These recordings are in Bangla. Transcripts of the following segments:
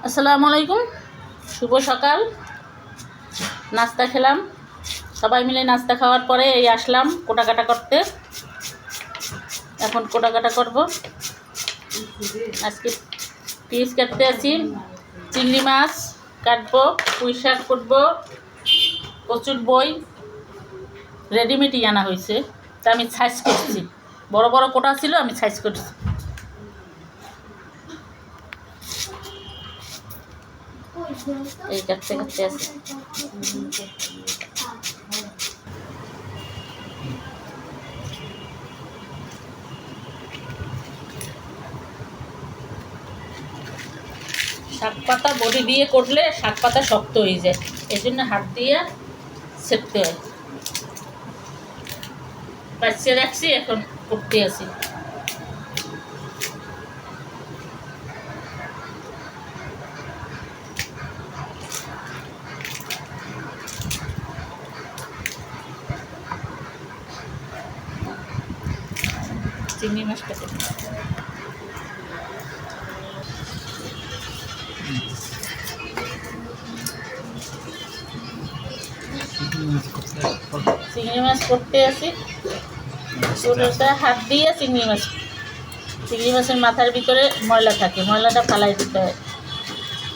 আসসালামু আলাইকুম, শুভ সকাল। নাস্তা খেলাম, সবাই মিলে নাস্তা খাওয়ার পরে এই আসলাম কোটাকাটা করতে। এখন কোটাকাটা করব। আজকে পিস কাটতে আছি, চিংড়ি মাছ কাটবো, পুঁই শাক কাটবো, কচুর বই রেডিমেডই আনা হয়েছে, তা আমি সাইজ করছি। বড় বড় কোটা ছিল, আমি সাইজ করছি। এই কাটতে কাটতে আছে। শাক পাতা বডি দিয়ে করলে শাক পাতা শক্ত হয়ে যায়, এই জন্য হাত দিয়ে সেঁকতে হয়। বাচ্চা রাখছি, এখন করতে আছি। চিংড়ি মাছটা চিংড়ি মাছ করতে আছি। ছোটোটা হাত দিয়ে চিংড়ি মাছের মাথার ভিতরে ময়লা থাকে, ময়লাটা ফালাই দিতে হয়।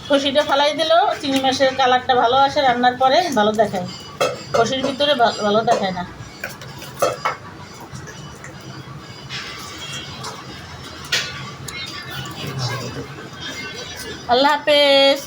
খসিটা ফালাই দিলেও চিংড়ি মাছের কালারটা ভালো আসে, রান্নার পরে ভালো দেখায়। খসির ভিতরে ভালো দেখায় না। আল্লাহ হাফেজ।